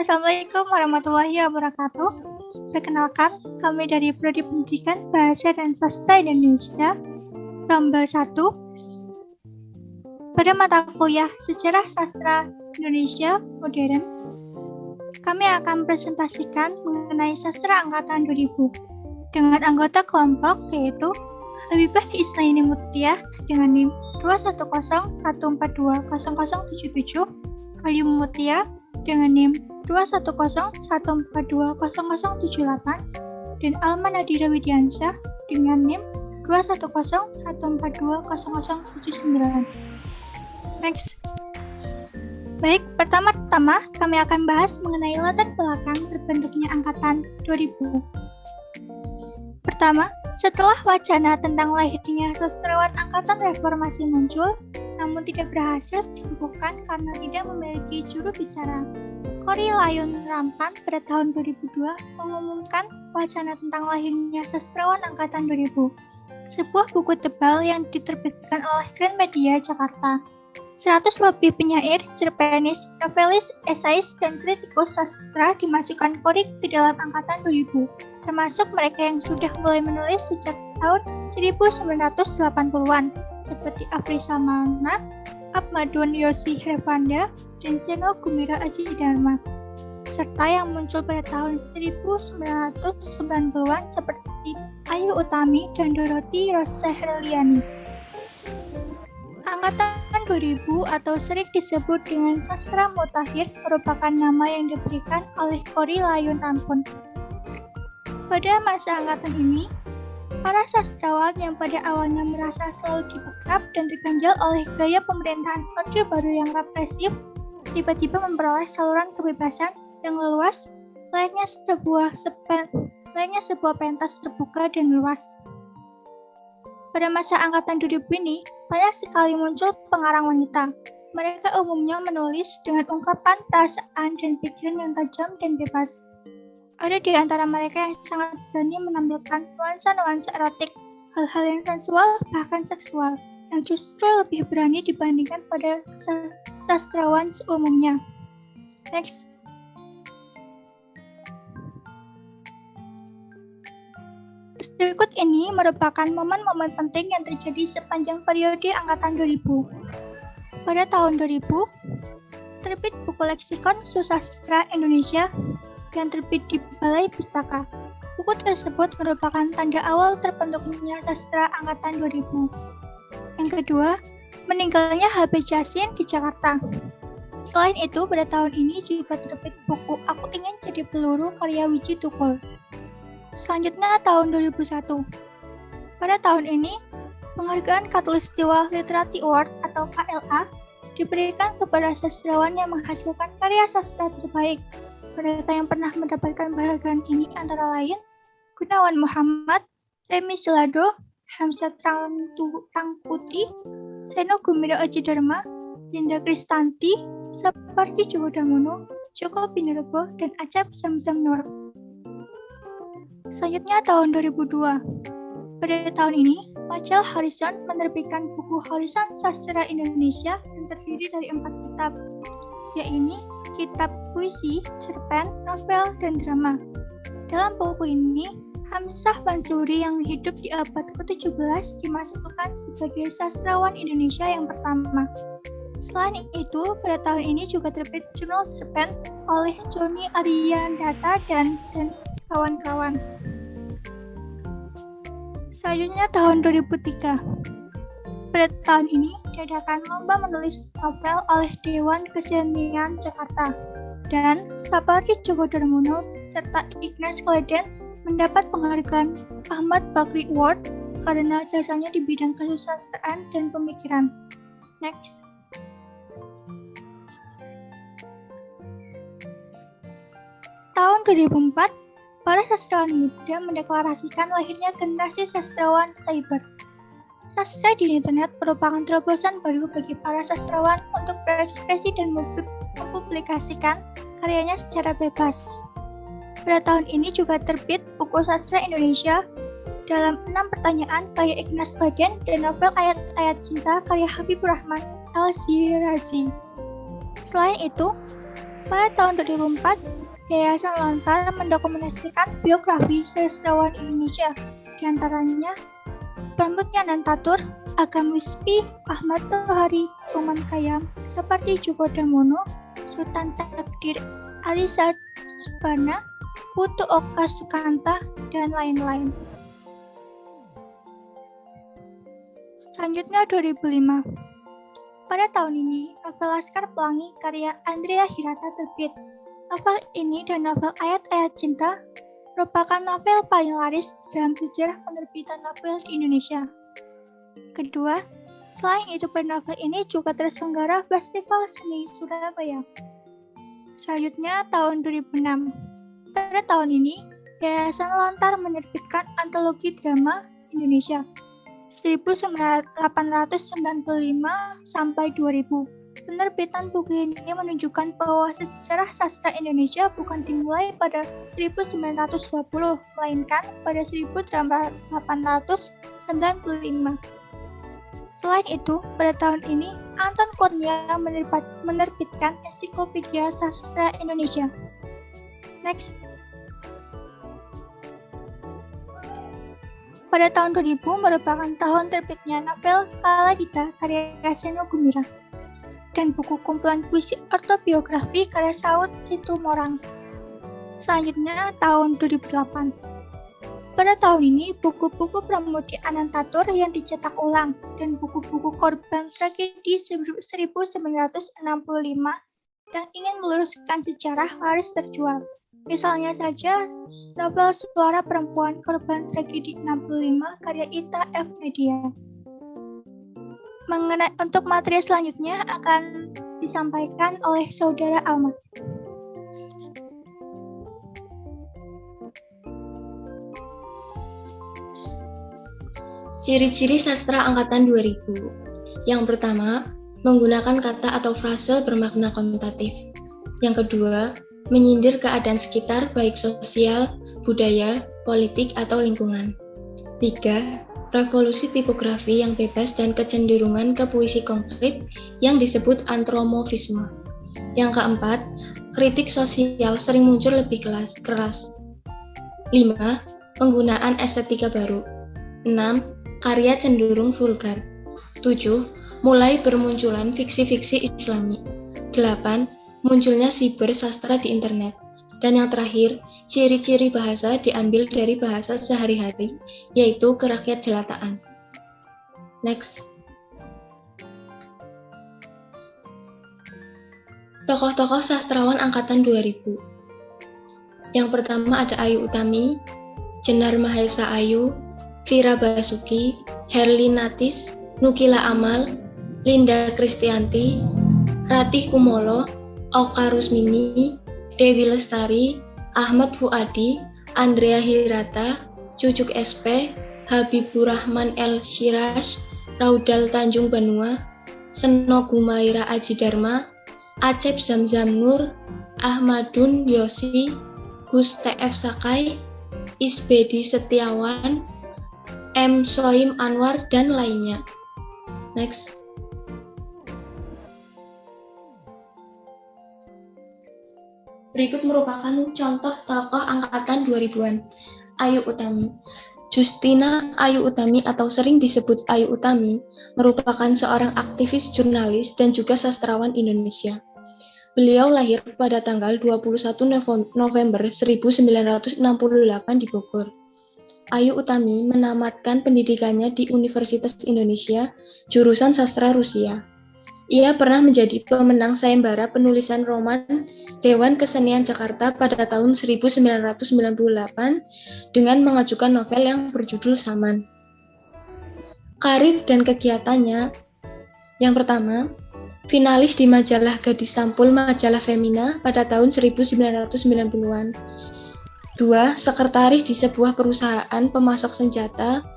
Assalamualaikum warahmatullahi wabarakatuh. Perkenalkan, kami dari Prodi Pendidikan Bahasa dan Sastra Indonesia, Rombel 1. Pada mata kuliah Sejarah Sastra Indonesia Modern, kami akan presentasikan mengenai sastra angkatan 2000 dengan anggota kelompok yaitu Habibah Isnaini Mutia dengan NIM 21014200077, Ayu Mutia dengan NIM 21014200078, dan Alma Nadira Widiansyah dengan NIM 21014200079. Next. Baik, pertama-tama kami akan bahas mengenai latar belakang terbentuknya angkatan 2000. Pertama, setelah wacana tentang lahirnya sastrawan angkatan reformasi muncul, namun tidak berhasil dikukuhkan karena tidak memiliki juru bicara, Kori Layun Rampan pada tahun 2002 mengumumkan wacana tentang lahirnya sastrawan angkatan 2000, sebuah buku tebal yang diterbitkan oleh Gramedia Jakarta. 100 lebih penyair, cerpenis, novelis, esais, dan kritikus sastra dimasukkan Kori ke dalam angkatan 2000, termasuk mereka yang sudah mulai menulis sejak tahun 1980-an, seperti Afrizal Mauna, Ahmadun Yosi Hervanda, dan Seno Gumira Aji Dharma, serta yang muncul pada tahun 1990-an seperti Ayu Utami dan Dorothy Rose Herliani. Angkatan 2000 atau sering disebut dengan sastra mutakhir merupakan nama yang diberikan oleh Kori Layun Rampan. Pada masa angkatan ini, para sastrawan yang pada awalnya merasa selalu dibekap dan terganjal oleh gaya pemerintahan Orde Baru yang represif, tiba-tiba memperoleh saluran kebebasan yang luas, layaknya sebuah pentas terbuka dan luas. Pada masa angkatan 2000 ini, banyak sekali muncul pengarang wanita. Mereka umumnya menulis dengan ungkapan perasaan dan pikiran yang tajam dan bebas. Ada di antara mereka yang sangat berani menampilkan nuansa-nuansa erotik, hal-hal yang sensual, bahkan seksual, yang justru lebih berani dibandingkan pada sastrawan seumumnya. Next. Berikut ini merupakan momen-momen penting yang terjadi sepanjang periode angkatan 2000. Pada tahun 2000, terbit buku leksikon Susastra Indonesia yang terbit di Balai Pustaka. Buku tersebut merupakan tanda awal terbentuknya sastra angkatan 2000. Yang kedua, meninggalnya H.B. Jasin di Jakarta. Selain itu, pada tahun ini juga terbit buku Aku Ingin Jadi Peluru karya Wiji Tukul. Selanjutnya tahun 2001. Pada tahun ini, penghargaan Khatulistiwa Literati Award atau KLA diberikan kepada sastrawan yang menghasilkan karya sastra terbaik. Mereka yang pernah mendapatkan penghargaan ini antara lain Gunawan Muhammad, Remi Selado, Hamzah Tangkuti, Seno Gumira Aji Dharma, Linda Kristanti, Sapardi Djoko Damono, Joko Pinurbo, dan Acep Zamzam Nur. Selanjutnya tahun 2002. Pada tahun ini, Majalah Horizon menerbitkan buku Horizon Sastra Indonesia yang terdiri dari 4 kitab, yaitu kitab puisi, cerpen, novel, dan drama. Dalam buku ini, Hamzah Mansuri yang hidup di abad ke-17 dimasukkan sebagai sastrawan Indonesia yang pertama. Selain itu, pada tahun ini juga terbit jurnal cerpen oleh Joni Ariandata dan kawan-kawan. Selanjutnya tahun 2003. Pada tahun ini diadakan lomba menulis novel oleh Dewan Kesenian Jakarta, dan Sapardi Djoko Damono serta Ignas Kleden mendapat penghargaan Ahmad Bakri Award karena jasanya di bidang kesusastraan dan pemikiran. Next. Tahun 2004, para sastrawan muda mendeklarasikan lahirnya generasi sastrawan cyber. Sastra di internet merupakan terobosan baru bagi para sastrawan untuk berekspresi dan mempublikasikan karyanya secara bebas. Pada tahun ini juga terbit buku Sastra Indonesia dalam 6 pertanyaan karya Ignas Kleden dan novel Ayat-Ayat Cinta karya Habibur Rahman Al-Shirazi. Selain itu, Pada tahun 2004, Yayasan Lontar mendokumentasikan biografi sastrawan Indonesia, di antaranya Pramud Yanantatur, Agam Wispi, Ahmad Tohari, Uman Khayyam, seperti Djoko Damono, Sultan Takdir Alisad Subhana, Putu Oka Sukanta, dan lain-lain. Selanjutnya 2005. Pada tahun ini, novel Laskar Pelangi karya Andrea Hirata terbit. Novel ini dan novel Ayat-Ayat Cinta merupakan novel paling laris dalam sejarah penerbitan novel di Indonesia. Kedua, selain itu pada novel ini juga terselenggara Festival Seni Surabaya. Selanjutnya tahun 2006. Pada tahun ini, Yayasan Lontar menerbitkan antologi drama Indonesia 1895 sampai 2000. Penerbitan buku ini menunjukkan bahwa sejarah sastra Indonesia bukan dimulai pada 1920, melainkan pada 1895. Selain itu, pada tahun ini, Anton Kurnia menerbitkan Ensiklopedia Sastra Indonesia. Next. Pada tahun 2000 merupakan tahun terbitnya novel Kaladita karya Seno Gumira dan buku kumpulan puisi autobiografi karya Saud Situmorang. Selanjutnya tahun 2008. Pada tahun ini, buku-buku Pramudi Anantatur yang dicetak ulang dan buku-buku korban tragedi 1965 yang ingin meluruskan sejarah laris terjual. Misalnya saja, novel Suara Perempuan Korban Tragedi 65 karya Ita F. Media. Untuk materi selanjutnya akan disampaikan oleh Saudara Almat. Ciri-ciri sastra angkatan 2000. Yang pertama, menggunakan kata atau frase bermakna konotatif. Yang kedua, menyindir keadaan sekitar baik sosial, budaya, politik, atau lingkungan. 3. Revolusi tipografi yang bebas dan kecenderungan ke puisi konkret yang disebut antromorfisme. Yang keempat, kritik sosial sering muncul lebih keras. 5. Penggunaan estetika baru. 6. Karya cenderung vulgar. 7. Mulai bermunculan fiksi-fiksi Islami. 8. Munculnya siber sastra di internet. Dan yang terakhir, ciri-ciri bahasa diambil dari bahasa sehari-hari, yaitu kerakyat jelataan. Next. Tokoh-tokoh sastrawan angkatan 2000. Yang pertama ada Ayu Utami, Jenar Mahesa Ayu, Vira Basuki, Herlinatis, Nukila Amal, Linda Kristianti, Ratih Kumolo, Oka Rusmini, Dewi Lestari, Ahmad Fuadi, Andrea Hirata, Cucuk SP, Habibur Rahman El Shirash, Raudal Tanjung Banua, Seno Gumaira Aji Dharma, Acep Zamzam Nur, Ahmadun Yosi, Gus TF Sakai, Isbedi Setiawan, M. Soim Anwar, dan lainnya. Next. Berikut merupakan contoh tokoh angkatan 2000-an. Ayu Utami. Justina Ayu Utami atau sering disebut Ayu Utami merupakan seorang aktivis jurnalis dan juga sastrawan Indonesia. Beliau lahir pada tanggal 21 November 1968 di Bogor. Ayu Utami menamatkan pendidikannya di Universitas Indonesia, jurusan sastra Rusia. Ia pernah menjadi pemenang sayembara penulisan roman Dewan Kesenian Jakarta pada tahun 1998 dengan mengajukan novel yang berjudul Saman. Karir dan kegiatannya, yang pertama, finalis di majalah Gadis Sampul majalah Femina pada tahun 1990-an. 2. Sekretaris di sebuah perusahaan pemasok senjata.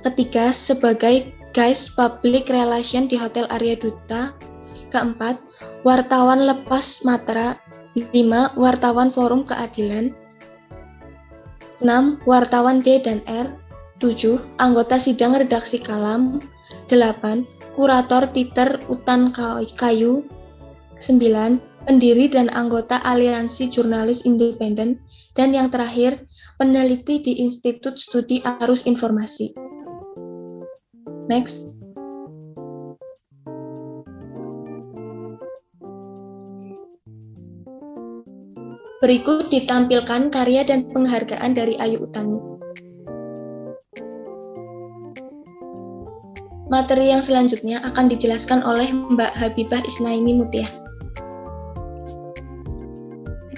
Ketiga, sebagai Guys Public Relation di Hotel Arya Duta. Keempat, wartawan Lepas Matra. 5. Wartawan Forum Keadilan. 6. Wartawan D dan R. 7. Anggota sidang redaksi Kalam. 8. Kurator Titer Utan Kayu. 9. pendiri dan anggota Aliansi Jurnalis Independen, dan yang terakhir, peneliti di Institut Studi Arus Informasi. Next. Berikut ditampilkan karya dan penghargaan dari Ayu Utami. Materi yang selanjutnya akan dijelaskan oleh Mbak Habibah Isnaini Mutiah.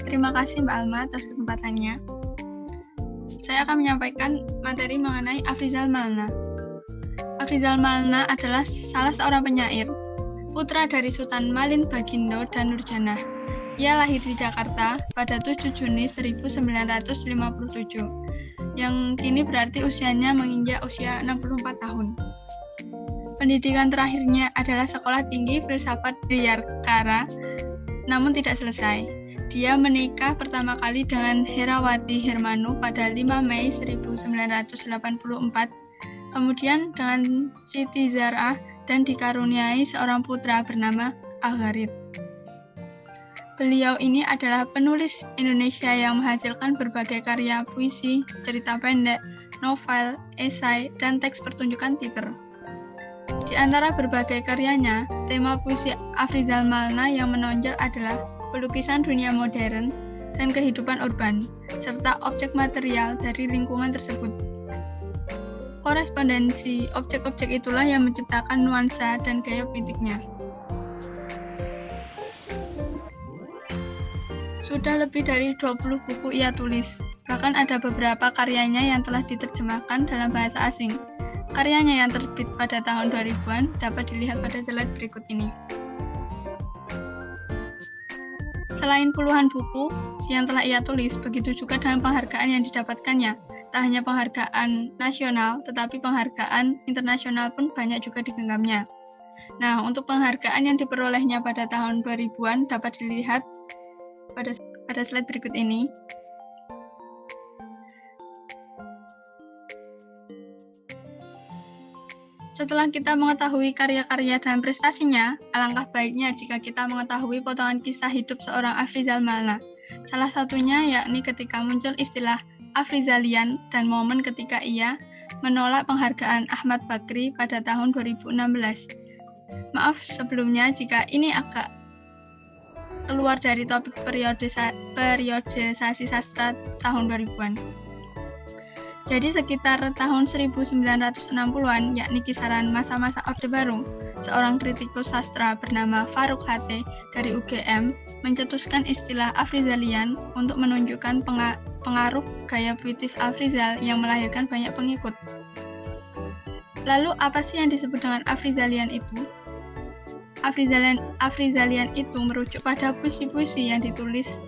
Terima kasih Mbak Alma atas kesempatannya. Saya akan menyampaikan materi mengenai Afrizal Malna. Afrizal Malna adalah salah seorang penyair, putra dari Sultan Malin Bagindo dan Nurjanah. Ia lahir di Jakarta pada 7 Juni 1957, yang kini berarti usianya menginjak usia 64 tahun. Pendidikan terakhirnya adalah Sekolah Tinggi Filsafat Bayangkara, namun tidak selesai. Dia menikah pertama kali dengan Herawati Hermanu pada 5 Mei 1984, kemudian dengan Siti Zarah dan dikaruniai seorang putra bernama Agharid. Beliau ini adalah penulis Indonesia yang menghasilkan berbagai karya puisi, cerita pendek, novel, esai, dan teks pertunjukan teater. Di antara berbagai karyanya, tema puisi Afrizal Malna yang menonjol adalah pelukisan dunia modern dan kehidupan urban, serta objek material dari lingkungan tersebut. Korespondensi objek-objek itulah yang menciptakan nuansa dan gaya puitiknya. Sudah lebih dari 20 buku ia tulis, bahkan ada beberapa karyanya yang telah diterjemahkan dalam bahasa asing. Karyanya yang terbit pada tahun 2000-an dapat dilihat pada slide berikut ini. Selain puluhan buku yang telah ia tulis, begitu juga dengan penghargaan yang didapatkannya. Tak hanya penghargaan nasional, tetapi penghargaan internasional pun banyak juga digenggamnya. Nah, untuk penghargaan yang diperolehnya pada tahun 2000-an dapat dilihat pada slide berikut ini. Setelah kita mengetahui karya-karya dan prestasinya, alangkah baiknya jika kita mengetahui potongan kisah hidup seorang Afrizal Malna. Salah satunya yakni ketika muncul istilah Afrizalian dan momen ketika ia menolak penghargaan Ahmad Bakri pada tahun 2016. Maaf sebelumnya jika ini agak keluar dari topik periodisasi sastra tahun 2000-an. Jadi sekitar tahun 1960-an, yakni kisaran masa-masa Orde Baru, seorang kritikus sastra bernama Faruk Hatte dari UGM mencetuskan istilah Afrizalian untuk menunjukkan pengaruh gaya puitis Afrizal yang melahirkan banyak pengikut. Lalu apa sih yang disebut dengan Afrizalian itu? Afrizalian itu merujuk pada puisi-puisi yang ditulis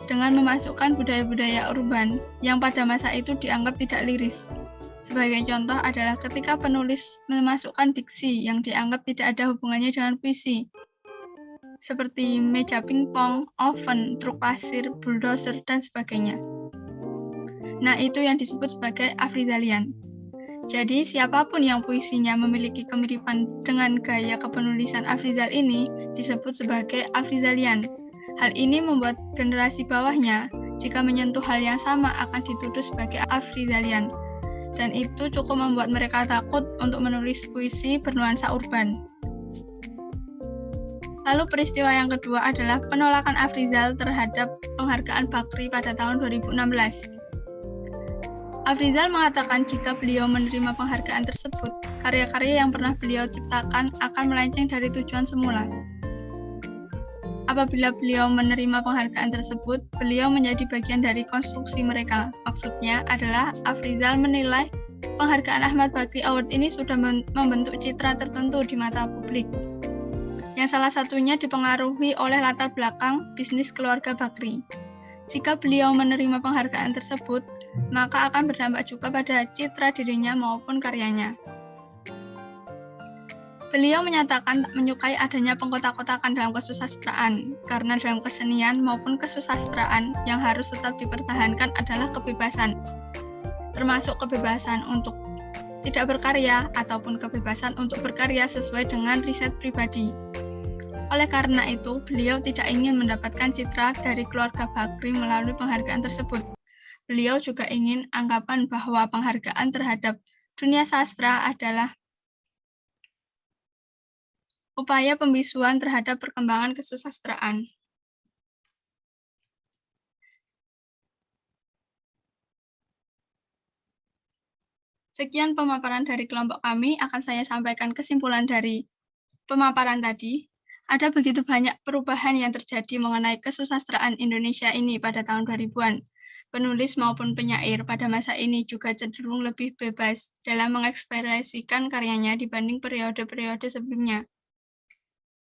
dengan memasukkan budaya-budaya urban yang pada masa itu dianggap tidak liris. Sebagai contoh adalah ketika penulis memasukkan diksi yang dianggap tidak ada hubungannya dengan puisi, seperti meja pingpong, oven, truk pasir, bulldozer, dan sebagainya. Nah, itu yang disebut sebagai Afrizalian. Jadi, siapapun yang puisinya memiliki kemiripan dengan gaya kepenulisan Afrizal ini disebut sebagai Afrizalian. Hal ini membuat generasi bawahnya, jika menyentuh hal yang sama akan dituduh sebagai Afrizalian. Dan itu cukup membuat mereka takut untuk menulis puisi bernuansa urban. Lalu peristiwa yang kedua adalah penolakan Afrizal terhadap penghargaan Bakri pada tahun 2016. Afrizal mengatakan jika beliau menerima penghargaan tersebut, karya-karya yang pernah beliau ciptakan akan melenceng dari tujuan semula. Apabila beliau menerima penghargaan tersebut, beliau menjadi bagian dari konstruksi mereka. Maksudnya adalah Afrizal menilai penghargaan Ahmad Bakri Award ini sudah membentuk citra tertentu di mata publik, yang salah satunya dipengaruhi oleh latar belakang bisnis keluarga Bakri. Jika beliau menerima penghargaan tersebut, maka akan berdampak juga pada citra dirinya maupun karyanya. Beliau menyatakan tak menyukai adanya pengkotak-kotakan dalam kesusastraan, karena dalam kesenian maupun kesusastraan yang harus tetap dipertahankan adalah kebebasan, termasuk kebebasan untuk tidak berkarya ataupun kebebasan untuk berkarya sesuai dengan riset pribadi. Oleh karena itu, beliau tidak ingin mendapatkan citra dari keluarga Bakri melalui penghargaan tersebut. Beliau juga ingin anggapan bahwa penghargaan terhadap dunia sastra adalah upaya pembisuan terhadap perkembangan kesusastraan. Sekian pemaparan dari kelompok kami, akan saya sampaikan kesimpulan dari pemaparan tadi. Ada begitu banyak perubahan yang terjadi mengenai kesusastraan Indonesia ini pada tahun 2000-an. Penulis maupun penyair pada masa ini juga cenderung lebih bebas dalam mengekspresikan karyanya dibanding periode-periode sebelumnya.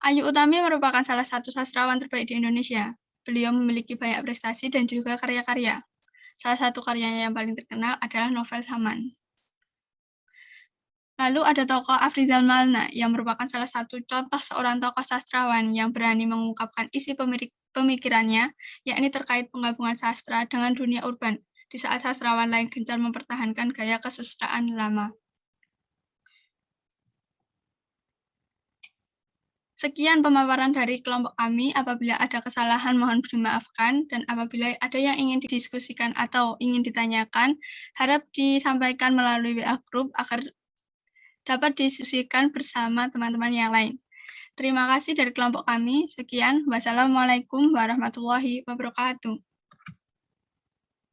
Ayu Utami merupakan salah satu sastrawan terbaik di Indonesia. Beliau memiliki banyak prestasi dan juga karya-karya. Salah satu karyanya yang paling terkenal adalah novel Saman. Lalu ada tokoh Afrizal Malna yang merupakan salah satu contoh seorang tokoh sastrawan yang berani mengungkapkan isi pemikirannya, yakni terkait penggabungan sastra dengan dunia urban, di saat sastrawan lain gencar mempertahankan gaya kesusastraan lama. Sekian pemaparan dari kelompok kami. Apabila ada kesalahan mohon dimaafkan, dan apabila ada yang ingin didiskusikan atau ingin ditanyakan, harap disampaikan melalui WA Group agar dapat didiskusikan bersama teman-teman yang lain. Terima kasih dari kelompok kami. Sekian. Wassalamualaikum warahmatullahi wabarakatuh.